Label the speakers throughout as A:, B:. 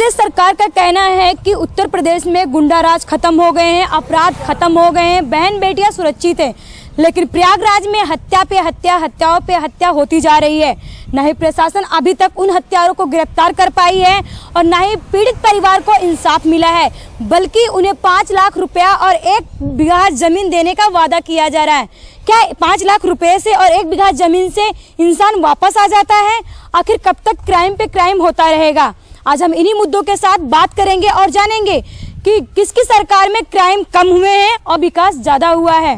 A: प्रदेश सरकार का कहना है कि उत्तर प्रदेश में गुंडाराज खत्म हो गए हैं, अपराध खत्म हो गए हैं, बहन बेटियां सुरक्षित हैं। लेकिन प्रयागराज में हत्या पे हत्या, हत्याओं पे हत्या होती जा रही है। न ही प्रशासन अभी तक उन हत्यारों को गिरफ्तार कर पाई है और न ही पीड़ित परिवार को इंसाफ मिला है, बल्कि उन्हें 5 लाख रुपया और 1 बीघा जमीन देने का वादा किया जा रहा है। क्या 5 लाख रुपए से और 1 बीघा जमीन से इंसान वापस आ जाता है? आखिर कब तक क्राइम पे क्राइम होता रहेगा? आज हम इन्हीं मुद्दों के साथ बात करेंगे और जानेंगे कि किसकी सरकार में क्राइम कम हुए हैं और विकास ज्यादा हुआ है।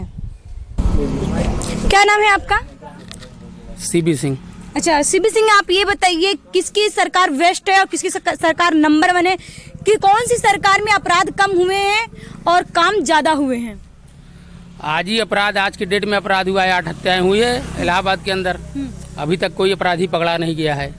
A: क्या नाम है आपका?
B: सीबी सिंह।
A: अच्छा सीबी सिंह, आप ये बताइए किसकी सरकार बेस्ट है और किसकी सरकार नंबर 1 है? कि कौन सी सरकार में अपराध कम हुए हैं और काम ज्यादा हुए हैं?
B: आज ही अपराध, आज की डेट में अपराध हुआ है, 8 हत्याएं हुई है इलाहाबाद के अंदर। अभी तक कोई अपराधी पकड़ा नहीं गया है।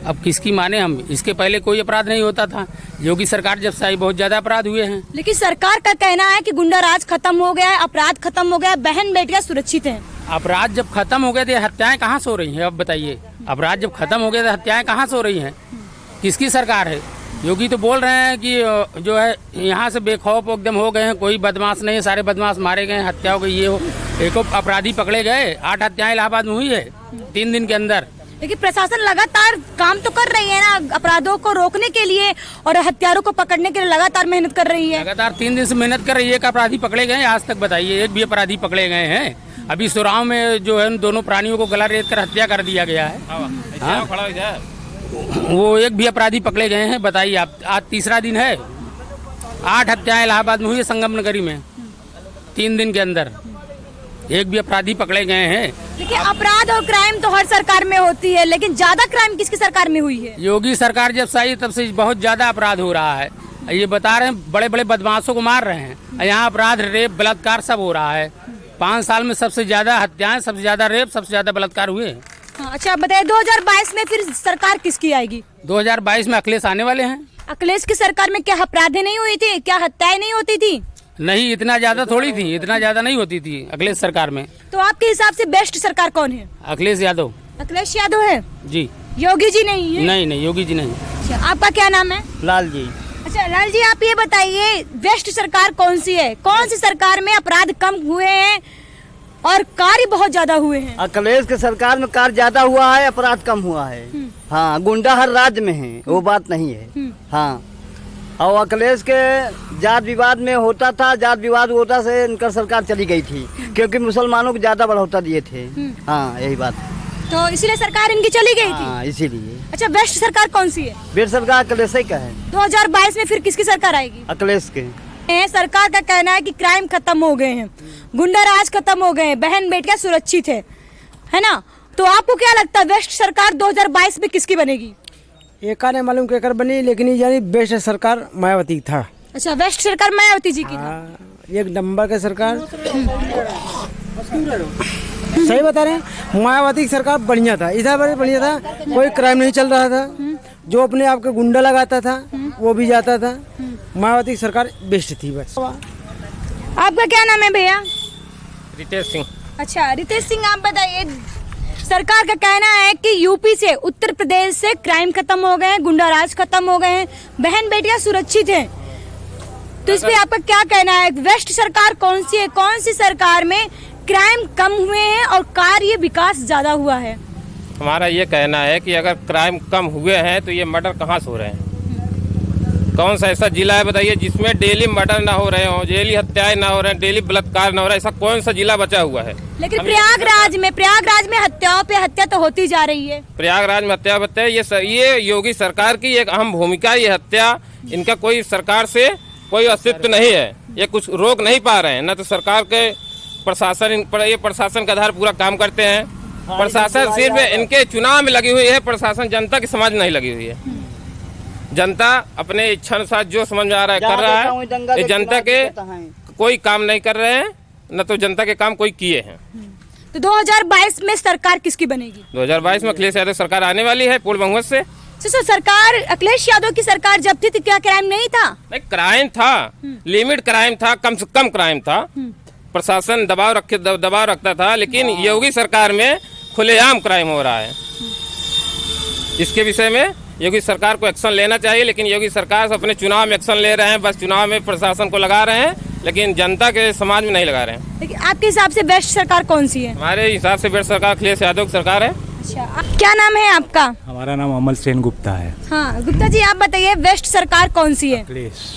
B: अब किसकी माने हम? इसके पहले कोई अपराध नहीं होता था। योगी सरकार जब से आई बहुत ज्यादा अपराध हुए हैं।
A: लेकिन सरकार का कहना है कि गुंडाराज खत्म हो गया है, अपराध खत्म हो गया है, बहन बेटियां सुरक्षित हैं।
B: अपराध जब खत्म हो गए थे, हत्याएं कहाँ से हो रही हैं? अब बताइए, अपराध जब खत्म हो गए थे, हत्याएं कहाँ से हो रही हैं? किसकी सरकार है? योगी तो बोल रहे हैं कि जो है यहाँ से बेखौफ एकदम हो गए हैं, कोई बदमाश नहीं है, सारे बदमाश मारे गए, हत्या हो गई, ये हो। एक अपराधी पकड़े गए, 8 हत्याएं इलाहाबाद में हुई है 3 दिन के अंदर।
A: लेकिन प्रशासन लगातार काम तो कर रही है ना, अपराधों को रोकने के लिए और हत्यारों को पकड़ने के लिए लगातार मेहनत कर रही है।
B: लगातार 3 दिन से मेहनत कर रही है। एक अपराधी पकड़े गए आज तक? बताइए, एक भी अपराधी पकड़े गए हैं? अभी सुराव में जो है दोनों प्राणियों को गला रेत कर हत्या कर दिया गया है। वो एक भी अपराधी पकड़े गए हैं? बताइए आप। आज तीसरा दिन है। 8 हत्याएं इलाहाबाद में हुई है, संगम नगरी में 3 दिन के अंदर। एक भी अपराधी पकड़े गए हैं?
A: देखिए, अपराध और क्राइम तो हर सरकार में होती है, लेकिन ज्यादा क्राइम किसकी सरकार में हुई है?
B: योगी सरकार जब से आई तब से बहुत ज्यादा अपराध हो रहा है। ये बता रहे हैं बड़े बड़े बदमाशों को मार रहे हैं। यहाँ अपराध, रेप, बलात्कार सब हो रहा है। 5 साल में सबसे ज्यादा हत्याएं, सबसे ज्यादा रेप, सबसे ज्यादा बलात्कार हुए।
A: अच्छा बताइए, 2022 में फिर सरकार किसकी आएगी?
B: 2022 में अखिलेश आने वाले हैं।
A: अखिलेश की सरकार में क्या अपराधें नहीं हुई थी? क्या हत्याएं नहीं होती थी?
B: नहीं, इतना ज्यादा थोड़ी थी, इतना ज्यादा नहीं होती थी अखिलेश सरकार में।
A: तो आपके हिसाब से बेस्ट सरकार कौन है?
B: अखिलेश यादव।
A: अखिलेश यादव है
B: जी।
A: योगी जी नहीं है?
B: नहीं, योगी जी नहीं।
A: अच्छा, आपका क्या नाम है?
C: लाल जी।
A: अच्छा लाल जी, आप ये बताइए बेस्ट सरकार कौन सी है? कौन सी सरकार में अपराध कम हुए हैं और कार्य बहुत ज्यादा हुए हैं?
C: अखिलेश के सरकार में कार्य ज्यादा हुआ है, अपराध कम हुआ है। हाँ, गुंडा हर राज्य में है, वो बात नहीं है। हाँ, और अखिलेश के जात विवाद में होता था, जात विवाद होता से इनका सरकार चली गई थी, क्योंकि मुसलमानों को ज्यादा बढ़ोतरी दिए थे। हाँ, यही बात।
A: तो इसलिए सरकार इनकी चली गई थी।
C: हाँ, इसीलिए।
A: अच्छा, बेस्ट सरकार कौन सी है?
C: बेस्ट सरकार अखिलेश ही का है।
A: 2022 में फिर किसकी सरकार आएगी?
C: अखिलेश के।
A: सरकार का कहना है कि क्राइम खत्म हो गए हैं, गुंडाराज खत्म हो गए हैं, बहन बेटियां सुरक्षित है ना? तो आपको क्या लगता है बेस्ट सरकार 2022 में किसकी बनेगी?
D: एका ने मालूम केकर बनी, लेकिन ये यानी बेस्ट सरकार मायावती था।
A: अच्छा, बेस्ट सरकार मायावती जी की था।
D: एक नंबर का सरकार। सही बता रहे हैं, मायावती की सरकार बढ़िया था, इधर बढ़िया था, कोई क्राइम नहीं चल रहा था, जो अपने आप का गुंडा लगाता था वो भी जाता था। मायावती की सरकार बेस्ट थी बस।
A: आपका क्या नाम है भैया?
B: रितेश सिंह।
A: अच्छा रितेश सिंह, आप बताइए, सरकार का कहना है कि यूपी से, उत्तर प्रदेश से क्राइम खत्म हो गए हैं, गुंडाराज खत्म हो गए हैं, बहन बेटियां सुरक्षित हैं। तो इस पे आपका क्या कहना है? बेस्ट सरकार कौन सी है? कौन सी सरकार में क्राइम कम हुए हैं और कार्य विकास ज्यादा हुआ है?
E: हमारा ये कहना है कि अगर क्राइम कम हुए हैं तो ये मर्डर कहाँ से हो रहे हैं? कौन सा ऐसा जिला है बताइए जिसमें डेली मर्डर ना हो रहे हो, डेली हत्याएं ना हो रहे हैं, डेली बलात्कार ना हो रहा है? ऐसा कौन सा जिला बचा हुआ है?
A: लेकिन प्रयागराज में हत्याओं पे हत्या तो होती जा रही है।
E: प्रयागराज में हत्या बत्या, ये योगी सरकार की एक अहम भूमिका। ये हत्या, इनका कोई सरकार से कोई अस्तित्व नहीं है, ये कुछ रोक नहीं पा रहे हैं। न तो सरकार के प्रशासन ये प्रशासन का आधार पूरा काम करते हैं। प्रशासन सिर्फ इनके चुनाव में लगी हुई है, प्रशासन जनता की समाज नहीं लगी हुई है। जनता अपने इच्छा अनुसार जो समझ में आ रहा है कर रहा है। ये जनता के कोई काम नहीं कर रहे हैं, न तो जनता के काम कोई किए हैं।
A: तो 2022 में सरकार किसकी बनेगी?
E: 2022 में अखिलेश यादव सरकार आने वाली है पूर्ण बहुमत से।
A: सरकार, अखिलेश यादव की सरकार जब थी तो क्या क्राइम नहीं था?
E: नहीं, क्राइम था, लिमिट क्राइम था, कम से कम क्राइम था। प्रशासन दबाव रखता था, लेकिन योगी सरकार में खुलेआम क्राइम हो रहा है। इसके विषय में योगी सरकार को एक्शन लेना चाहिए, लेकिन योगी सरकार अपने चुनाव में एक्शन ले रहे हैं, बस चुनाव में प्रशासन को लगा रहे हैं, लेकिन जनता के समाज में नहीं लगा रहे हैं।
A: लेकिन आपके हिसाब से बेस्ट सरकार कौन सी है?
E: हमारे हिसाब से बेस्ट सरकार अखिलेश यादव की सरकार है।
A: अच्छा, क्या नाम है आपका?
F: हमारा नाम अमल सेन गुप्ता है।
A: हाँ गुप्ता जी, आप बताइए बेस्ट सरकार कौन सी है?
F: अखिलेश,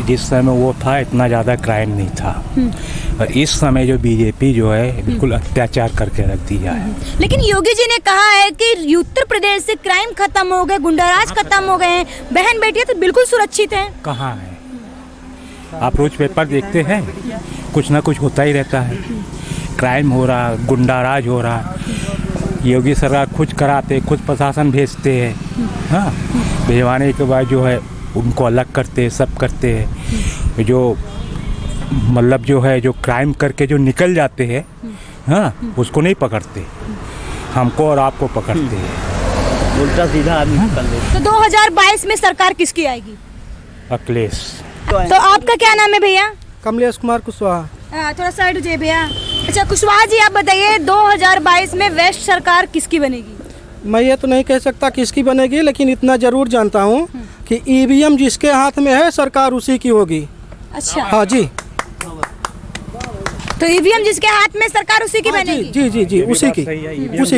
F: जिस समय वो था इतना ज़्यादा क्राइम नहीं था, और इस समय जो बीजेपी जो है बिल्कुल अत्याचार करके रख दिया है।
A: लेकिन योगी जी ने कहा है कि उत्तर प्रदेश से क्राइम खत्म हो गए, गुंडाराज खत्म हो गए हैं, बहन बेटियां तो बिल्कुल सुरक्षित हैं।
F: कहाँ है? आप रोज पेपर देखते हैं, कुछ ना कुछ होता ही रहता है, क्राइम हो रहा, गुंडाराज हो रहा। योगी सरकार खुद कराते, खुद प्रशासन भेजते हैं, हाँ, भिजवाने के बाद जो है उनको अलग करते, सब करते हैं। जो मतलब जो है जो क्राइम करके जो निकल जाते हैं, हाँ, उसको नहीं पकड़ते, हमको और आपको पकड़ते हैं।
C: उल्टा सीधा आदमी निकल ले।
A: तो 2022 में सरकार किसकी आएगी?
F: अखिलेश।
A: तो आपका क्या नाम है भैया?
D: कमलेश कुमार कुशवाहा।
A: थोड़ा साइड हो जाइए भैया। अच्छा कुशवाहा जी, आप बताइए 2022 में वेस्ट सरकार किसकी बनेगी?
D: मैं ये तो नहीं कह सकता किसकी बनेगी, लेकिन इतना जरूर जानता हूँ कि ईवीएम जिसके हाथ में है सरकार उसी की होगी।
A: अच्छा,
D: हाँ जी,
A: तो ईवीएम जिसके हाथ में सरकार उसी की बनेगी?
D: जी जी जी, उसी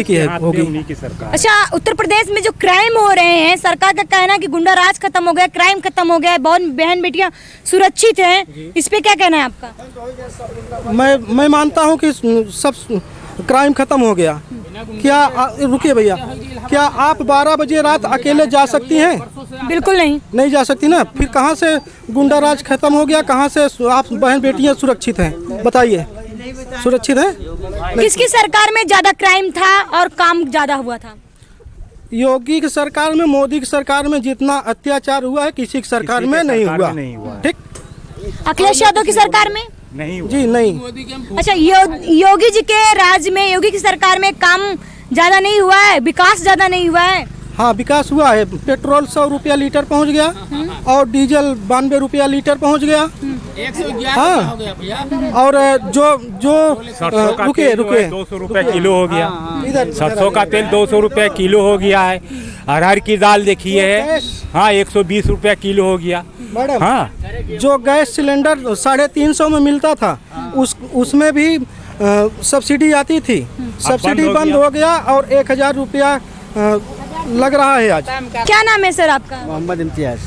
D: की है होगी।
F: उन्हीं की सरकार।
A: अच्छा, उत्तर प्रदेश में जो क्राइम हो रहे हैं, सरकार का कहना है कि गुंडाराज खत्म हो गया, क्राइम खत्म हो गया है, बहुत बहन बेटियां सुरक्षित हैं, इस पे क्या कहना है आपका?
D: मैं मानता हूँ कि सब क्राइम खत्म हो गया। क्या रुकिए भैया, क्या आप 12 बजे रात अकेले जा सकती हैं?
A: बिल्कुल नहीं।
D: नहीं जा सकती ना, फिर कहाँ से गुंडाराज खत्म हो गया, कहाँ से आप बहन बेटियां सुरक्षित हैं? बताइए, सुरक्षित हैं?
A: किसकी सरकार में ज्यादा क्राइम था और काम ज्यादा हुआ था?
D: योगी की सरकार में, मोदी की सरकार में जितना अत्याचार हुआ है किसी की सरकार में नहीं हुआ। ठीक,
A: अखिलेश यादव की सरकार में
F: नहीं हुआ।
D: जी नहीं।
A: अच्छा, योगी जी के राज में, योगी की सरकार में काम ज्यादा नहीं हुआ है, विकास ज्यादा नहीं हुआ है?
D: हाँ, विकास हुआ है। पेट्रोल 100 रुपया लीटर पहुंच गया और डीजल 92 रुपया लीटर पहुंच गया।
B: 111
D: हाँ,
B: हो गया भैया।
D: और जो रुके
F: 200 रुपए किलो हो गया।
D: इधर
F: सरसों का तेल 200 रुपए किलो हो गया है। अरहर की दाल देखिए है, हाँ, 120 रुपया किलो हो गया।
D: मैडम,
F: हाँ,
D: जो गैस सिलेंडर 350 में मिलता था, उसमें भी सब्सिडी आती थी, सब्सिडी बंद हो गया और 1000 रुपया लग रहा है आज।
A: क्या नाम है सर आपका?
C: मोहम्मद इम्तियाज।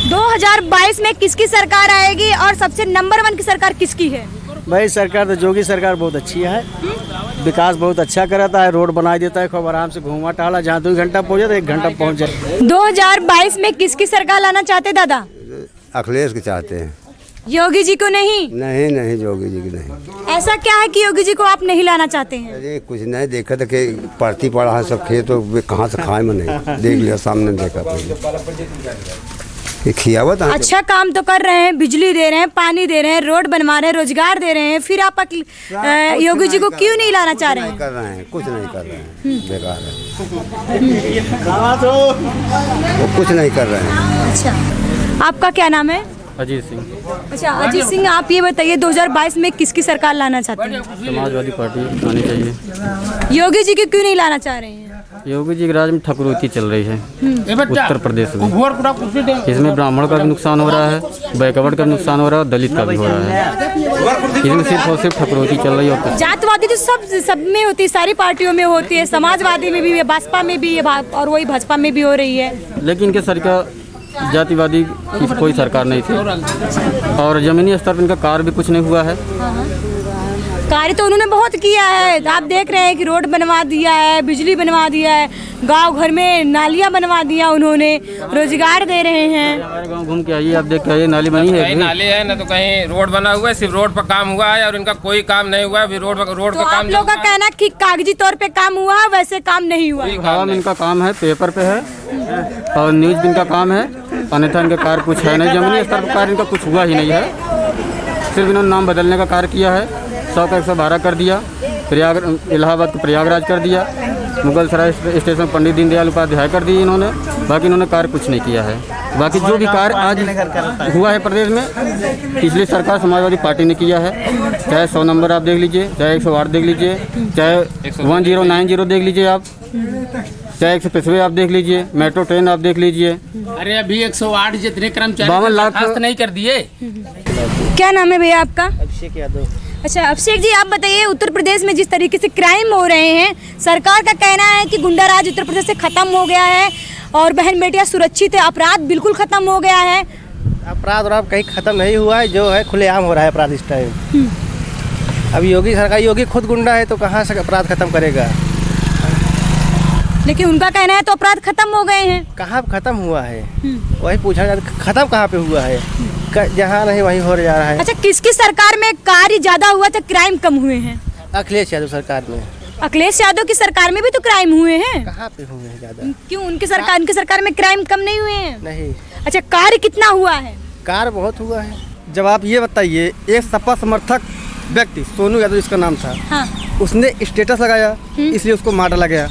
A: 2022 में किसकी सरकार आएगी और सबसे नंबर 1 की सरकार किसकी है?
C: भाई सरकार तो योगी सरकार बहुत अच्छी है, विकास बहुत अच्छा कराता है, रोड बना देता है, खूब आराम से घूमा टहला, जहाँ 2 घंटा पहुँचे तो 1 घंटा पहुँच जाए।
A: 2022 में किसकी सरकार लाना चाहते दादा?
G: अखिलेश के चाहते हैं।
A: योगी जी को नहीं?
G: नहीं योगी जी की नहीं।
A: ऐसा क्या है कि योगी जी को आप नहीं लाना चाहते हैं?
G: अरे कुछ नहीं देखा था कि पड़ती पड़ा है सब खेत, तो कहाँ से खाए में नहीं देख लिया, सामने देखा खियावत।
A: अच्छा काम तो कर रहे हैं, बिजली दे रहे हैं, पानी दे रहे हैं, रोड बनवा रहे हैं, रोजगार दे रहे हैं, फिर आप योगी जी को क्यों नहीं लाना चाह रहे हैं?
G: कर रहे हैं, कुछ नहीं कर रहे हैं, बेकार है, वो कुछ नहीं कर रहे हैं।
A: अच्छा, आपका क्या नाम है?
E: अजीत सिंह।
A: अच्छा अजीत सिंह, आप ये बताइए 2022 में किसकी सरकार लाना चाहते हैं?
E: समाजवादी पार्टी आनी चाहिए।
A: योगी जी की क्यों नहीं लाना चाह रहे हैं?
E: योगी जी के राज में ठकुरौती चल रही है उत्तर प्रदेश में। इसमें ब्राह्मण का भी नुकसान हो रहा है, बैकवर्ड का भी नुकसान हो रहा है और दलित का भी हो रहा है। इसमें सिर्फ और सिर्फ ठकुरौती चल रही है।
A: जातवादी तो सब में होती है, सारी पार्टियों में होती है, समाजवादी में भी है, भाजपा में भी है और वही भाजपा में भी हो रही है।
E: लेकिन इनके सरकार जातिवादी की कोई सरकार नहीं थी और जमीनी स्तर पर इनका कार्य भी कुछ नहीं हुआ है।
A: कार्य तो उन्होंने बहुत किया है, आप देख रहे हैं कि रोड बनवा दिया है, बिजली बनवा दिया है, गांव घर में नालियां बनवा दिया उन्होंने, रोजगार दे रहे हैं।
E: हमारे गांव घूम के आइए, आप देख के आइए, नाली बनी है, कहीं नाली है ना तो कहीं रोड बना हुआ है, सिर्फ रोड पर काम हुआ है और इनका कोई काम नहीं हुआ है। अभी रोड
A: तो
E: पर काम
A: आप लोगों का कहना कि कागजी तौर पे काम हुआ है, वैसे काम नहीं हुआ।
E: काम इनका काम है, पेपर पे है और न्यूज भी इनका काम है, अन्यथा इनका कार्य कुछ है नहीं। जमीनी स्तर पर कार्य इनका कुछ हुआ ही नहीं है, सिर्फ इन्होंने नाम बदलने का कार्य किया है। 100 का 112 कर दिया, इलाहाबाद को प्रयागराज कर दिया, मुगल सराय स्टेशन पंडित दीनदयाल उपाध्याय कर दिए इन्होंने। बाकी इन्होंने कार्य कुछ नहीं किया है। बाकी जो भी कार्य आज हुआ है प्रदेश में, पिछली सरकार समाजवादी पार्टी ने किया है। चाहे 100 नंबर आप देख लीजिए, चाहे 108 देख लीजिए, चाहे 1090 देख लीजिए आप,
H: चाहे एक्सप्रेसवे आप देख लीजिए, मेट्रो ट्रेन आप देख लीजिए।
B: अरे अभी 108 जितने कर्मचारी
H: 52 लाख
B: बर्खास्त नहीं कर दिए।
A: क्या नाम है भैया आपका?
C: अभिषेक यादव।
A: अच्छा अभिषेक जी, आप बताइए, उत्तर प्रदेश में जिस तरीके से क्राइम हो रहे हैं, सरकार का कहना है कि गुंडा राज उत्तर प्रदेश से खत्म हो गया है और बहन बेटियां सुरक्षित है, अपराध बिल्कुल खत्म हो गया है।
I: अपराध और कहीं खत्म नहीं हुआ है, जो है खुलेआम हो रहा है अपराध इस टाइम। अब योगी सरकार, योगी खुद गुंडा है तो कहाँ से अपराध खत्म करेगा?
A: लेकिन उनका कहना है तो अपराध खत्म हो गए हैं।
I: कहाँ खत्म हुआ है? वही पूछा जाता, खत्म कहाँ पे हुआ है? जहाँ नहीं वहीं हो जा रहा है।
A: अच्छा, किसकी सरकार में कार्य ज्यादा हुआ था, क्राइम कम हुए हैं?
I: अखिलेश यादव सरकार में।
A: अखिलेश यादव की सरकार में भी तो क्राइम हुए हैं।
I: कहाँ पे हुए हैं ज्यादा?
A: क्यों उनकी सरकार में क्राइम कम नहीं हुए हैं?
I: नहीं।
A: अच्छा, कार्य कितना हुआ है?
I: कार बहुत हुआ है।
C: जब आप ये बताइए, एक सपा समर्थक व्यक्ति सोनू यादव इसका नाम था,
A: हाँ।
C: उसने स्टेटस लगाया इसलिए उसको मार डाला गया।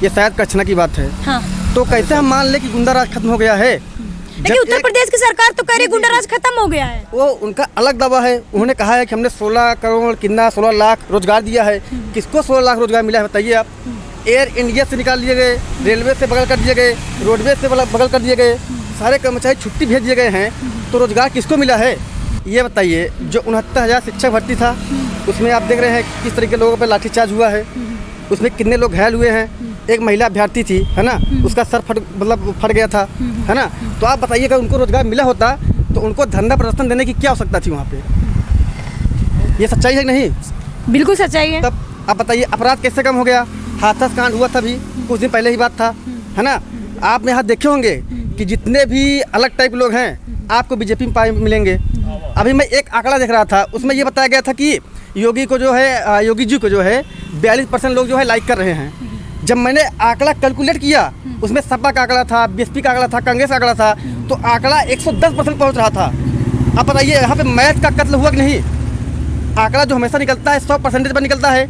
C: ये शायद कचना की बात है।
A: हाँ।
C: तो कैसे हम मान ले कि गुंडा राज खत्म हो गया है?
A: लेकिन उत्तर प्रदेश की सरकार तो कह रही गुंडा राज खत्म हो गया है।
C: वो उनका अलग दावा है। उन्होंने कहा है कि हमने 16 करोड़ कितना 16 लाख रोजगार दिया है। किसको 16 लाख रोजगार मिला है बताइए आप? एयर इंडिया से निकाल दिए गए, रेलवे से बगल कर दिए गए, रोडवेज से बगल कर दिए गए, सारे कर्मचारी छुट्टी भेज दिए गए हैं। तो रोजगार किसको मिला है ये बताइए? जो 69,000 शिक्षक भर्ती था, उसमें आप देख रहे हैं किस तरीके लोगों पर लाठीचार्ज हुआ है। उसमें कितने लोग घायल हुए हैं। एक महिला अभ्यर्थी थी, है ना, उसका सर फट गया था, है ना। तो आप बताइए, अगर उनको रोजगार मिला होता तो उनको धरना प्रदर्शन देने की क्या आवश्यकता थी वहाँ पे? ये सच्चाई है कि नहीं?
A: बिल्कुल सच्चाई है।
C: तब आप बताइए अपराध कैसे कम हो गया? हाथरस कांड हुआ था भी कुछ दिन पहले ही बात था, है ना। आप यहाँ देखे होंगे कि जितने भी अलग टाइप लोग हैं आपको बीजेपी में पाए मिलेंगे। अभी मैं एक आंकड़ा देख रहा था, उसमें ये बताया गया था कि योगी को जो है, योगी जी को जो है 42% लोग जो है लाइक कर रहे हैं। जब मैंने आंकड़ा कैलकुलेट किया, उसमें सपा का आंकड़ा था, बीएसपी का आंकड़ा था, कांग्रेस का आंकड़ा था, तो आंकड़ा 110% पहुंच रहा था। अब बताइए यहाँ पे मैथ का कत्ल हुआ कि नहीं? आंकड़ा जो हमेशा निकलता है 100% पर निकलता है,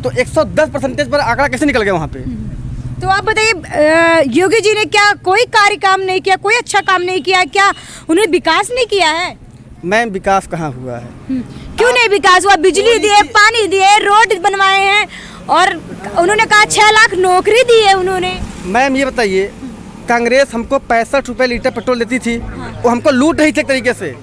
C: तो 110% पर आंकड़ा कैसे निकल गया वहाँ पे?
A: तो आप बताइए, योगी जी ने क्या कोई कार्य काम नहीं किया, कोई अच्छा काम नहीं किया? क्या उन्होंने विकास नहीं किया है?
C: मैम, विकास कहाँ हुआ है?
A: क्यों नहीं विकास हुआ? बिजली दिए, पानी दिए, रोड बनवाए हैं और उन्होंने कहा 6 लाख नौकरी दी है उन्होंने।
C: मैम ये बताइए, कांग्रेस हमको 65 रुपये लीटर पेट्रोल देती थी, वो हमको लूट रही थी एक तरीके से।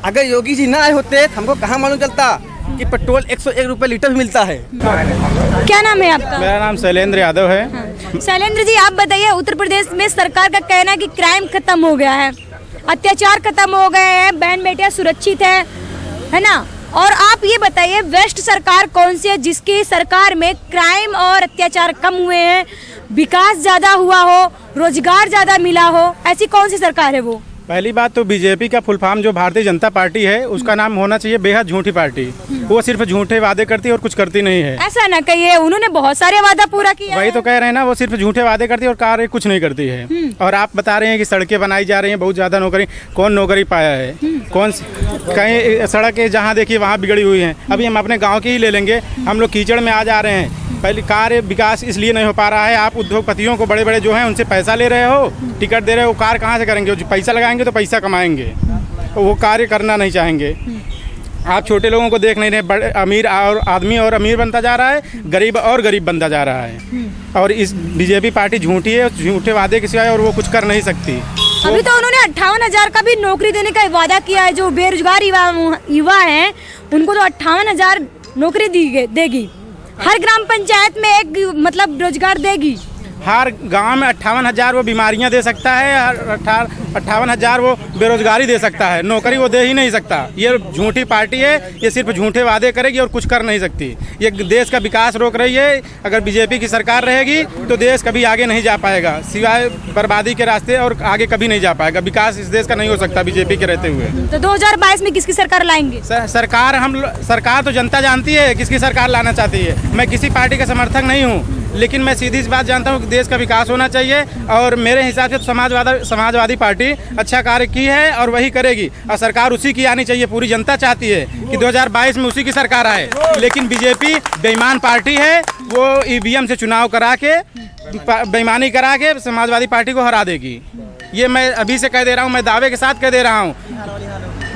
C: अगर योगी जी ना आए होते तो हमको कहाँ मालूम चलता कि पेट्रोल 101 रुपये लीटर भी मिलता है।
A: क्या नाम है आपका?
H: मेरा नाम शैलेंद्र यादव है।
A: शैलेंद्र जी, आप बताइए, उत्तर प्रदेश में सरकार का कहना है कि क्राइम खत्म हो गया है, अत्याचार खत्म हो गए हैं, बहन बेटियां सुरक्षित है ना। और आप ये बताइए, वेस्ट सरकार कौन सी है जिसकी सरकार में क्राइम और अत्याचार कम हुए हैं, विकास ज्यादा हुआ हो, रोजगार ज्यादा मिला हो? ऐसी कौन सी सरकार है वो?
H: पहली बात तो बीजेपी का फुल फॉर्म जो भारतीय जनता पार्टी है, उसका नाम होना चाहिए बेहद झूठी पार्टी। वो सिर्फ झूठे वादे करती है और कुछ करती नहीं है।
A: ऐसा ना कहिए, उन्होंने बहुत सारे वादा पूरा किया
H: वही
A: है।
H: तो कह रहे हैं ना, वो सिर्फ झूठे वादे करती है और कार्य कुछ नहीं करती है। और आप बता रहे हैं कि सड़कें बनाई जा रही हैं, बहुत ज्यादा नौकरी। कौन नौकरी पाया है? कौन कहीं सड़क जहाँ देखिए वहाँ बिगड़ी हुई है। अभी हम अपने गाँव की ही ले लेंगे, हम लोग कीचड़ में आ जा रहे हैं। पहले कार्य विकास इसलिए नहीं हो पा रहा है, आप उद्योगपतियों को बड़े बड़े जो हैं उनसे पैसा ले रहे हो, टिकट दे रहे हो, कार्य कहाँ से करेंगे? जो पैसा लगाएंगे तो पैसा कमाएंगे, वो कार्य करना नहीं चाहेंगे। आप छोटे लोगों को देख नहीं रहे, बड़े अमीर और आदमी और अमीर बनता जा रहा है, गरीब और गरीब बनता जा रहा है। और इस बीजेपी पार्टी झूठी है, झूठे वादे के सिवाय और वो कुछ कर नहीं सकती।
A: अभी तो उन्होंने 58,000 का भी नौकरी देने का वादा किया है। जो बेरोजगार युवा हैं उनको तो 58,000 नौकरी देगी। हर ग्राम पंचायत में एक मतलब रोजगार देगी।
H: हर गांव में 58,000 वो बीमारियां दे सकता है, 58,000 वो बेरोजगारी दे सकता है, नौकरी वो दे ही नहीं सकता। ये झूठी पार्टी है, ये सिर्फ झूठे वादे करेगी और कुछ कर नहीं सकती। ये देश का विकास रोक रही है। अगर बीजेपी की सरकार रहेगी तो देश कभी आगे नहीं जा पाएगा, सिवाय बर्बादी के रास्ते, और आगे कभी नहीं जा पाएगा। विकास इस देश का नहीं हो सकता बीजेपी के रहते हुए।
A: तो 2022 में किसकी सरकार लाएंगे?
H: सरकार तो जनता जानती है किसकी सरकार लाना चाहती है। मैं किसी पार्टी का समर्थक नहीं हूँ, लेकिन मैं सीधी सी बात जानता हूँ कि देश का विकास होना चाहिए। और मेरे हिसाब से तो समाजवादी पार्टी अच्छा कार्य की है और वही करेगी, और सरकार उसी की आनी चाहिए। पूरी जनता चाहती है कि 2022 में उसी की सरकार आए, लेकिन बीजेपी बेईमान पार्टी है। वो ईवीएम से चुनाव करा के, बेईमानी करा के समाजवादी पार्टी को हरा देगी। ये मैं अभी से कह दे रहा हूँ, मैं दावे के साथ कह दे रहा हूँ।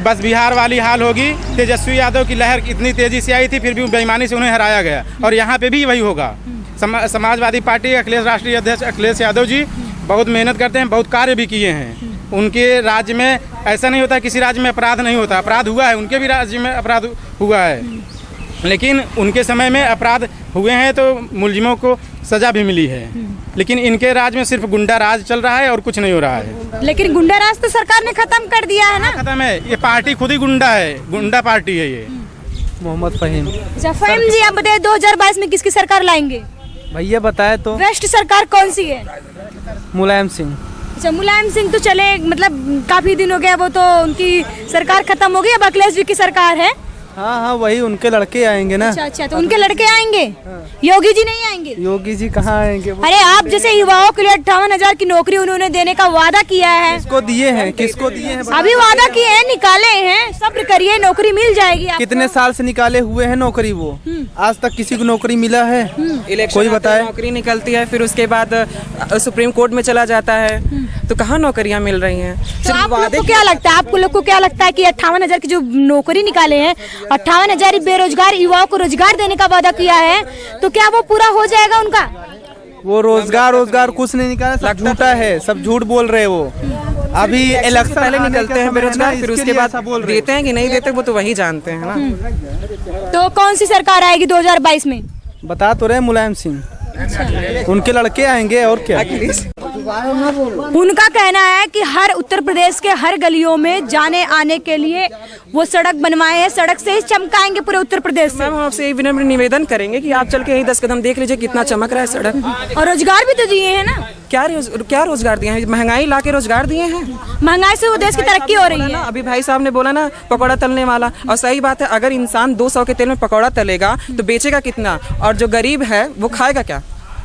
H: बस बिहार वाली हाल होगी। तेजस्वी यादव की लहर इतनी तेजी से आई थी, फिर भी बेईमानी से उन्हें हराया गया, और यहाँ पे भी वही होगा। समाजवादी पार्टी अखिलेश राष्ट्रीय अध्यक्ष अखिलेश यादव जी बहुत मेहनत करते हैं, बहुत कार्य भी किए हैं। उनके राज्य में ऐसा नहीं होता, किसी राज्य में अपराध नहीं होता, अपराध हुआ है, उनके भी राज्य में अपराध हुआ है, लेकिन उनके समय में अपराध हुए हैं तो मुलजिमों को सज़ा भी मिली है। लेकिन इनके राज्य में सिर्फ गुंडा राज चल रहा है और कुछ नहीं हो रहा है।
A: लेकिन गुंडा राज तो सरकार ने खत्म कर दिया है ना।
H: खत्म है, ये पार्टी खुद ही गुंडा है, गुंडा पार्टी है ये।
I: मोहम्मद फ़हीम।
A: अच्छा फ़हीम जी, आप बताइए 2022 में किसकी सरकार लाएंगे?
I: भैया बताए तो।
A: वेस्ट सरकार कौन सी है?
I: मुलायम सिंह।
A: अच्छा मुलायम सिंह तो चले, मतलब काफी दिन हो गया, वो तो उनकी सरकार खत्म हो गई, अब अखिलेश जी की सरकार है।
I: हाँ, वही उनके लड़के आएंगे ना।
A: अच्छा, तो उनके लड़के आएंगे, योगी जी नहीं आएंगे?
I: योगी जी कहाँ आएंगे?
A: अरे आप जैसे युवाओं के लिए 58,000 की नौकरी उन्होंने देने का वादा किया है।
I: किसको दिए हैं? किसको दिए हैं?
A: अभी वादा किए हैं, निकाले हैं, सब्र करिए, नौकरी मिल जाएगी आपको।
I: कितने साल से निकाले हुए हैं नौकरी, वो आज तक किसी को नौकरी मिला है? कोई बताए?
J: नौकरी निकलती है, फिर उसके बाद सुप्रीम कोर्ट में चला जाता है, तो कहाँ नौकरियाँ मिल रही हैं?
A: तो आप लोग को क्या लगता है, आपको लोग को क्या लगता है कि 58,000 की जो नौकरी निकाले हैं, 58,000 बेरोजगार युवाओं को रोजगार देने का वादा किया है, तो क्या वो पूरा हो जाएगा उनका?
I: वो रोजगार कुछ नहीं निकाला, सब झूठा है, सब झूठ बोल रहे हैं वो। अभी इलेक्शन
J: पहले निकलते हैं बेरोजगार, फिर उसके बाद देते हैं कि नहीं देते वो तो वही जानते हैं ना।
A: तो कौन सी सरकार आएगी 2022 में?
I: बता तो रहे मुलायम सिंह। उनके लड़के आएंगे और क्या।
A: उनका कहना है कि हर उत्तर प्रदेश के हर गलियों में जाने आने के लिए वो सड़क बनवाए हैं, सड़क से ही चमकाएंगे पूरे उत्तर प्रदेश से।
J: मैम हम आपसे विनम्र निवेदन करेंगे कि आप चल के यही 10 कदम देख लीजिए कितना चमक रहा है सड़क।
A: और रोजगार भी तो दिए हैं ना।
J: क्या रोजगार दिए हैं? महंगाई ला के रोजगार दिए हैं।
A: महंगाई से वो देश की तरक्की हो रही है।
J: अभी भाई साहब ने बोला ना पकौड़ा तलने वाला, और सही बात है, अगर इंसान 200 के तेल में पकौड़ा तलेगा तो बेचेगा कितना, और जो गरीब है वो खाएगा क्या,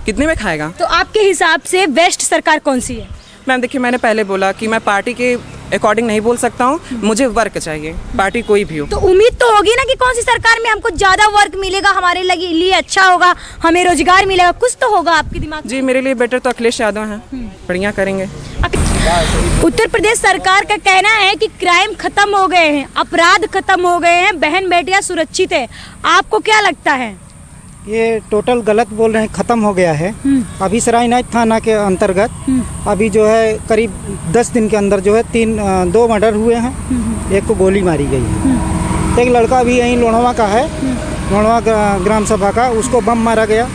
J: कितने में खाएगा?
A: तो आपके हिसाब से बेस्ट सरकार कौन सी है?
J: मैम देखिए, मैंने पहले बोला कि मैं पार्टी के अकॉर्डिंग नहीं बोल सकता हूँ, मुझे वर्क चाहिए, पार्टी कोई भी हो।
A: तो उम्मीद तो होगी ना कि कौन सी सरकार में हमको ज्यादा वर्क मिलेगा, हमारे लिए अच्छा होगा, हमें रोजगार मिलेगा, कुछ तो होगा आपके दिमाग में।
J: जी मेरे लिए बेटर तो अखिलेश यादव हैं, बढ़िया करेंगे।
A: उत्तर प्रदेश सरकार का कहना है कि क्राइम खत्म हो गए हैं, अपराध खत्म हो गए हैं, बहन बेटियां सुरक्षित है। आपको क्या लगता है?
K: ये टोटल गलत बोल रहे हैं, ख़त्म हो गया है। अभी सरायनाथ थाना के अंतर्गत अभी जो है करीब 10 दिन के अंदर जो है 2 मर्डर हुए हैं, एक को गोली मारी गई है। एक लड़का अभी यहीं लोढ़वा का है, लोढ़वा ग्राम सभा का, उसको बम मारा गया,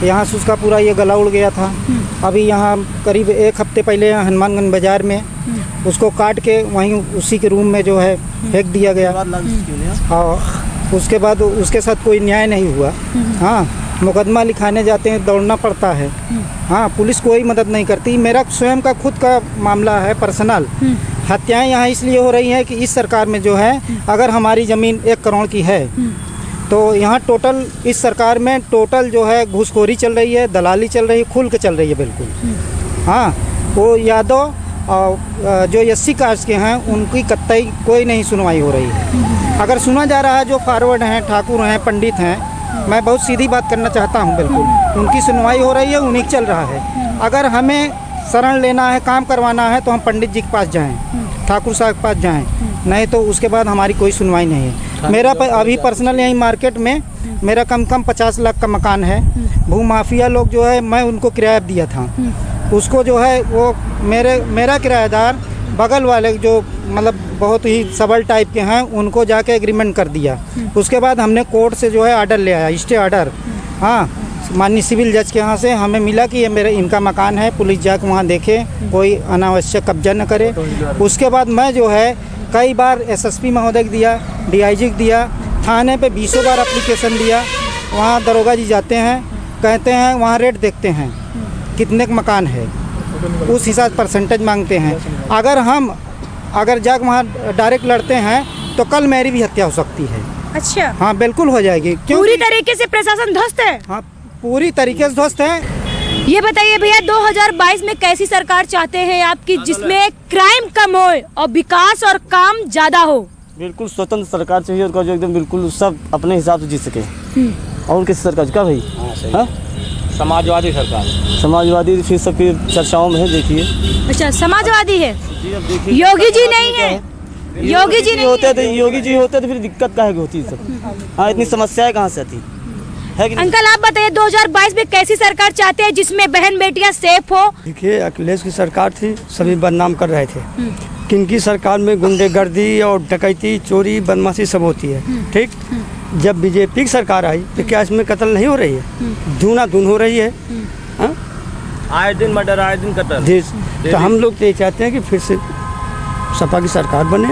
K: यहाँ से उसका पूरा ये गला उड़ गया था। अभी यहाँ करीब 1 हफ्ते पहले हनुमानगंज बाज़ार में उसको काट के वहीं उसी के रूम में जो है फेंक दिया गया, और उसके बाद उसके साथ कोई न्याय नहीं हुआ। हाँ, मुकदमा लिखाने जाते हैं, दौड़ना पड़ता है। हाँ, पुलिस कोई मदद नहीं करती। मेरा स्वयं का खुद का मामला है पर्सनल। हत्याएं यहाँ इसलिए हो रही हैं कि इस सरकार में जो है, अगर हमारी ज़मीन 1 करोड़ की है तो यहाँ टोटल इस सरकार में टोटल जो है घूसखोरी चल रही है, दलाली चल रही है, खुल के चल रही है बिल्कुल। हाँ, वो यादव और जो 80 कास्ट के हैं उनकी कतई कोई नहीं सुनवाई हो रही है। अगर सुना जा रहा है जो फॉरवर्ड हैं, ठाकुर हैं, पंडित हैं, मैं बहुत सीधी बात करना चाहता हूं, बिल्कुल उनकी सुनवाई हो रही है, उन्हीं चल रहा है। अगर हमें शरण लेना है, काम करवाना है तो हम पंडित जी के पास जाएं, ठाकुर साहब के पास जाएं, नहीं तो उसके बाद हमारी कोई सुनवाई नहीं है। मेरा अभी पर्सनल यहीं मार्केट में मेरा कम 50 लाख का मकान है। भूमाफिया लोग जो है, मैं उनको किराया दिया था, उसको जो है वो मेरा किराएदार बगल वाले जो मतलब बहुत ही सबल टाइप के हैं उनको जाके एग्रीमेंट कर दिया। उसके बाद हमने कोर्ट से जो है ऑर्डर ले आया, स्टे ऑर्डर। हाँ, माननीय सिविल जज के यहाँ से हमें मिला कि ये इनका मकान है, पुलिस जाके वहाँ देखे, कोई अनावश्यक कब्जा न करे। उसके बाद मैं जो है कई बार SSP महोदय को दिया, DIG को दिया, थाने पे 20 बार एप्लीकेशन दिया। वहाँ दरोगा जी जाते हैं, कहते हैं वहाँ रेट देखते हैं कितने का मकान है, उस हिसाब परसेंटेज मांगते हैं। अगर जाकर वहाँ डायरेक्ट लड़ते हैं तो कल मेरी भी हत्या हो सकती है।
A: अच्छा।
K: हाँ, बिल्कुल हो जाएगी।
A: पूरी तरीके से प्रशासन ध्वस्त है।
K: हाँ, पूरी तरीके से ध्वस्त है।
A: ये बताइए भैया, 2022 में कैसी सरकार चाहते हैं आपकी, जिसमें क्राइम कम हो और विकास और काम ज्यादा हो?
C: बिल्कुल स्वतंत्र सरकार चाहिए और जो एकदम बिल्कुल सब अपने हिसाब से जी सके। और किसी सरकार क्या भाई? हाँ,
E: समाजवादी सरकार।
C: समाजवादी फिर सबकी चर्चाओं में है, देखिए।
A: अच्छा, समाजवादी है।
C: देखिए,
A: योगी जी नहीं है। योगी जी नहीं
C: होते तो योगी जी होते तो फिर दिक्कत काहे की होती सब? हाँ, इतनी समस्याएं कहाँ से आती? है कि नहीं?
A: अंकल आप बताइए 2022 में कैसी सरकार चाहते हैं जिसमें बहन बेटियां सेफ हो?
C: देखिए, अखिलेश की सरकार थी, सभी बदनाम कर रहे थे। किनकी सरकार में गुंडेगर्दी और डकैती, चोरी, बदमाशी सब होती है, ठीक। जब बीजेपी की सरकार आई तो क्या इसमें कत्ल नहीं हो रही है? दूना दून हो रही है। हाँ?
I: आए दिन मर्डर, आए दिन कत्ल।
C: तो हम लोग तो ये चाहते हैं कि फिर से सपा की सरकार बने।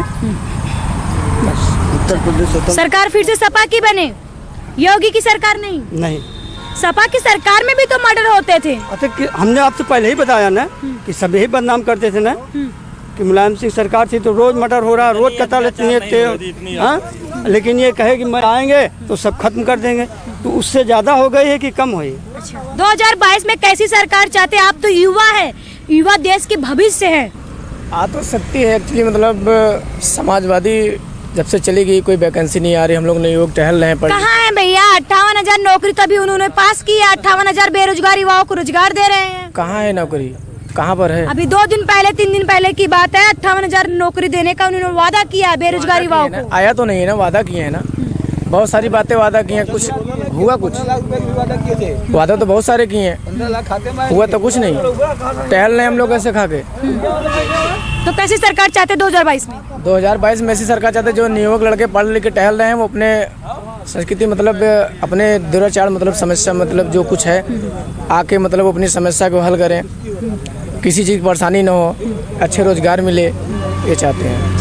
C: बस उत्तर प्रदेश
A: सरकार फिर से सपा की बने, योगी की सरकार नहीं। सपा की सरकार में भी तो मर्डर होते थे।
C: अच्छा, हमने आपसे पहले ही बताया ना कि सभी बदनाम करते थे ना, कि मुलायम सिंह सरकार थी तो रोज मर्डर हो रहा, रोज कत्ल इतने थे। हाँ, लेकिन ये कहे कि मैं आएंगे तो सब खत्म कर देंगे, तो उससे ज्यादा हो गई है कि कम हुई?
A: 2022 में कैसी सरकार चाहते हैं? आप तो युवा है, युवा देश के भविष्य है।
I: आ तो सकती है एक्चुअली, मतलब समाजवादी जब से चली गई कोई वैकेंसी नहीं आ रही, हम लोग योग टहल रहे हैं।
A: कहाँ है भैया? 58,000 नौकरी तभी उन्होंने पास की है, 58,000 बेरोजगार युवाओं को रोजगार दे रहे हैं।
I: कहाँ है नौकरी, कहाँ पर है?
A: अभी 2 दिन पहले 3 दिन पहले की बात है, 58,000 नौकरी देने का उन्होंने वादा किया बेरोजगार युवाओं को।
I: आया तो नहीं है ना, वादा किए है ना, बहुत सारी बातें वादा की हैं, कुछ हुआ? कुछ वादा तो बहुत सारे किए हैं, हुआ तो कुछ नहीं। टहल रहे हम लोग ऐसे खा के।
A: तो कैसी सरकार चाहते 2022 में?
I: 2022 में ऐसी सरकार चाहते जो नियुवक लड़के पढ़ लिख के टहल रहे हैं, वो अपने संस्कृति मतलब अपने दुराचार मतलब समस्या मतलब जो कुछ है आके मतलब अपनी समस्या को हल करें, किसी चीज़ की परेशानी ना हो, अच्छे रोजगार मिले, ये चाहते हैं।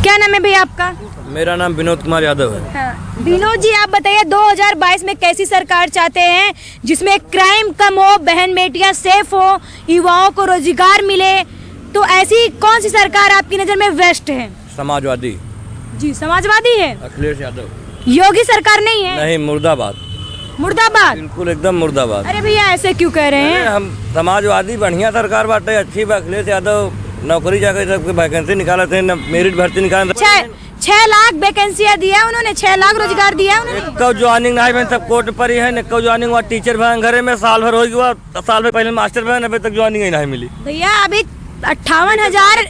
A: क्या नाम है भैया आपका?
I: मेरा नाम विनोद कुमार यादव है।
A: हाँ। विनोद जी आप बताइए 2022 में कैसी सरकार चाहते हैं जिसमें क्राइम कम हो, बहन बेटियां सेफ हो, युवाओं को रोजगार मिले, तो ऐसी कौन सी सरकार आपकी नजर में बेस्ट है?
I: समाजवादी
A: जी, समाजवादी है।
I: अखिलेश यादव।
A: योगी सरकार नहीं है?
I: नहीं, मुर्दाबाद।
A: मुर्दाबाद?
I: बिल्कुल एकदम मुर्दाबाद।
A: अरे भैया ऐसे क्यों कह रहे हैं?
I: हम समाजवादी बढ़िया सरकार बाटे, अच्छी। अखिलेश यादव नौकरी जाकर सबके वैकेंसी निकाले थे, मेरिट भर्ती निकाले।
A: 6 लाख वैकेंसियां दिया उन्होंने, 6 लाख रोजगार दिया उन्होंने।
I: ज्वाइनिंग नहीं बहन, सब कोर्ट पर ही है। ज्वाइनिंग हुआ टीचर बहन घरे में साल भर हो गया, साल भर पहले मास्टर बहन, अभी तक ज्वाइनिंग ही नहीं मिली।
A: भैया अभी 58,000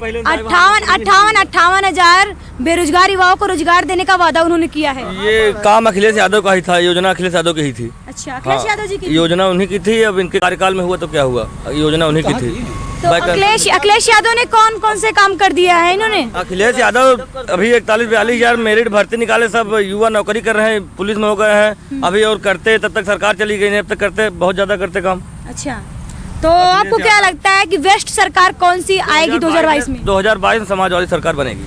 A: बेरोजगार युवाओं को रोजगार देने का वादा उन्होंने किया है।
I: ये काम अखिलेश यादव का ही था, योजना अखिलेश यादव की ही थी।
A: अच्छा, अखिलेश यादव जी की
I: योजना उन्हीं की थी। अब इनके कार्यकाल में हुआ तो क्या हुआ, योजना उन्हीं की थी।
A: तो अखिलेश यादव ने कौन कौन से काम कर दिया है इन्होंने?
I: अखिलेश यादव अभी 41-42 हजार मेरिट भर्ती निकाले, सब युवा नौकरी कर रहे हैं, पुलिस में हो गए हैं अभी, और करते तब तक सरकार चली गई, अब तक करते बहुत ज्यादा करते काम।
A: अच्छा, तो आपको क्या लगता है कि बेस्ट सरकार कौन सी आएगी 2022 में?
I: 2022 में समाजवादी सरकार बनेगी।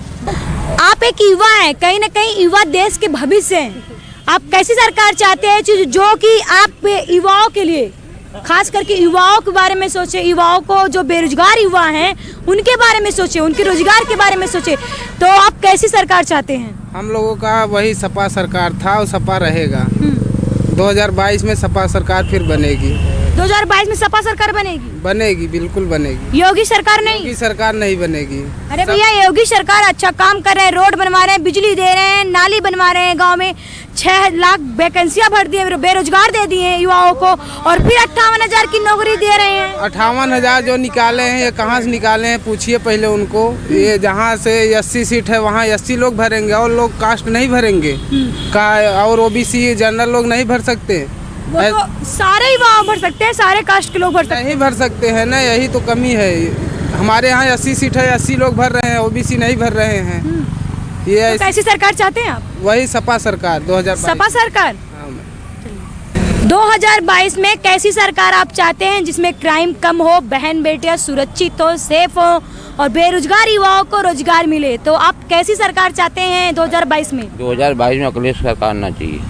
A: आप एक युवा हैं, कहीं न कहीं युवा देश के भविष्य हैं। आप कैसी सरकार चाहते हैं जो कि आप युवाओं के लिए, खास करके युवाओं के बारे में सोचे, युवाओं को जो बेरोजगार युवा हैं उनके बारे में सोचे, उनके रोजगार के बारे में सोचे, तो आप कैसी सरकार चाहते हैं?
L: हम लोगों का वही सपा सरकार था और सपा रहेगा। 2022 में सपा सरकार फिर बनेगी।
A: 2022 में सपा सरकार बनेगी?
L: बनेगी, बिल्कुल बनेगी।
A: योगी सरकार नहीं?
L: योगी सरकार नहीं बनेगी।
A: अरे भैया योगी सरकार अच्छा काम कर रहे हैं, रोड बनवा रहे हैं, बिजली दे रहे हैं, नाली बनवा रहे हैं, गांव में 6 लाख वैकेंसियां भर दी है, बेरोजगार दे दिए हैं युवाओं को, और फिर 58,000 की नौकरी दे रहे हैं।
L: 58,000 जो निकाले हैं ये कहाँ से निकाले हैं, पूछिए पहले उनको। ये जहाँ से 80 सीट है वहाँ 80 लोग भरेंगे, और लोग कास्ट नहीं भरेंगे का, और OBC जनरल लोग नहीं भर सकते।
A: वो तो सारे युवा भर सकते हैं, सारे कास्ट के लोग भर सकते हैं।
L: नहीं भर सकते हैं ना, यही तो कमी है। हमारे यहाँ 80 सीट है, 80 लोग भर रहे हैं, OBC नहीं भर रहे हैं। ये
A: तो कैसी सरकार चाहते हैं आप?
L: वही सपा सरकार 2022।
A: सपा सरकार 2022 में कैसी सरकार आप चाहते हैं जिसमें क्राइम कम हो, बहन बेटियां सुरक्षित हो, सेफ हो, और बेरोजगार युवाओं को रोजगार मिले, तो आप कैसी सरकार चाहते हैं 2022 में?
M: 2022 में अखिलेश सरकार आना चाहिए,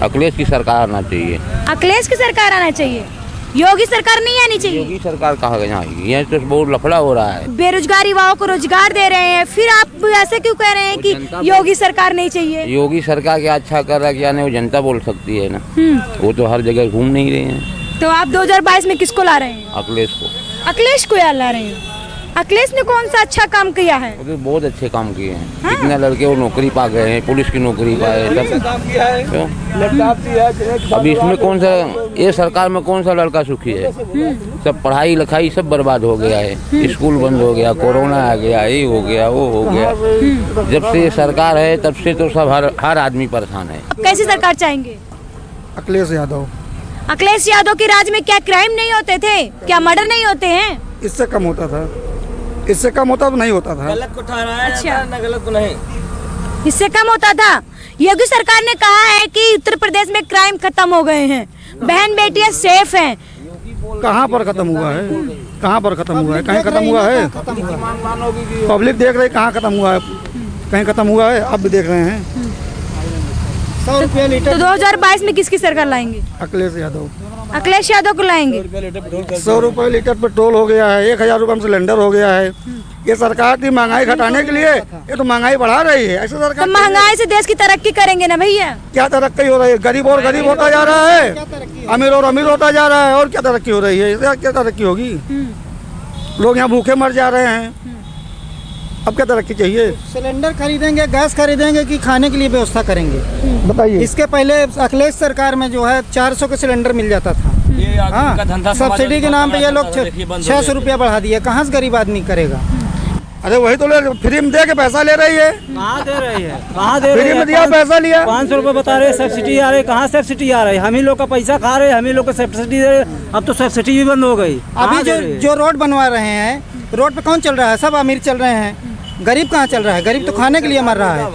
M: अखिलेश की सरकार आना चाहिए।
A: अखिलेश की सरकार आना चाहिए, योगी सरकार नहीं आनी चाहिए?
M: योगी सरकार कहाँ आएगी, यहाँ तो बहुत लफड़ा हो रहा है।
A: बेरोजगार युवाओं को रोजगार दे रहे हैं, फिर आप ऐसे क्यों कह रहे हैं कि योगी सरकार नहीं चाहिए?
M: योगी सरकार क्या अच्छा कर रहा है क्या नहीं, वो जनता बोल सकती है ना। वो तो हर जगह घूम नहीं रहे हैं।
A: तो आप 2022 में किसको ला रहे हैं?
M: अखिलेश को।
A: अखिलेश को यार ला रहे हैं? अखिलेश ने कौन सा अच्छा काम किया है?
M: तो बहुत अच्छे काम किए हैं। हाँ? कितने लड़के वो नौकरी पा गए हैं, पुलिस की नौकरी पाए सब। अभी इसमें कौन सा, ये सरकार में कौन सा लड़का सुखी है? सब पढ़ाई लिखाई सब बर्बाद हो गया है, स्कूल बंद हो गया, कोरोना आ गया, ये हो गया, वो हो गया। जब से ये सरकार है तब से तो सब हर आदमी परेशान है।
A: कैसी सरकार चाहेंगे?
N: अखिलेश यादव।
A: अखिलेश यादव के राज में क्या क्राइम नहीं होते थे, क्या मर्डर नहीं होते हैं?
N: इससे कम होता था, इससे कम होता तो नहीं होता था।
I: गलत को ठहराया
A: अच्छा।
I: ना गलत को नहीं,
A: इससे कम होता था। योगी सरकार ने कहा है कि उत्तर प्रदेश में क्राइम खत्म हो गए हैं, बहन बेटियां सेफ हैं।
N: कहाँ पर खत्म हुआ है, कहाँ पर खत्म हुआ है? कहीं खत्म हुआ है? पब्लिक देख रही, कहाँ खत्म हुआ है? कहीं खत्म हुआ है? आप भी देख रहे हैं।
K: 100 रुपया लीटर।
A: तो 2022 में किसकी सरकार लाएंगे?
N: अखिलेश यादव।
A: अखिलेश यादव को लाएंगे।
N: 100 रुपये लीटर पेट्रोल हो गया है, 1000 रुपये में सिलेंडर हो गया है। ये सरकार थी महंगाई घटाने के लिए, ये तो महंगाई बढ़ा रही है। ऐसे सरकार
A: तो महंगाई से देश की तरक्की करेंगे ना भैया?
N: क्या तरक्की हो रही है? गरीब और गरीब होता जा रहा है, अमीर और अमीर होता जा रहा है। और क्या तरक्की हो रही है? क्या तरक्की होगी? लोग यहाँ भूखे मर जा रहे हैं। अब क्या तरक्की चाहिए?
K: सिलेंडर खरीदेंगे, गैस खरीदेंगे कि खाने के लिए व्यवस्था करेंगे?
N: बताइए।
K: इसके पहले अखिलेश सरकार में जो है 400 का सिलेंडर मिल जाता था। हाँ, सब्सिडी के नाम पे ये लोग 600 रुपया बढ़ा दिया। कहाँ से गरीब आदमी करेगा?
N: अरे वही तो फ्री में दे के पैसा ले रही है।
K: कहाँ दे रही है? कहाँ दे रही
N: फ्री में दिया, पैसा लिया।
K: 500 रुपये बता रहे सब्सिडी आ रही, कहाँ सब्सिडी आ रही? हम ही लोग का पैसा खा रहे, हम ही लोग का सब्सिडी दे रहे। अब तो सब्सिडी भी बंद हो गई। अभी जो रोड बनवा रहे हैं, रोड पे कौन चल रहा है? सब अमीर चल रहे हैं, गरीब कहाँ चल रहा है? गरीब तो खाने के लिए मर रहा है।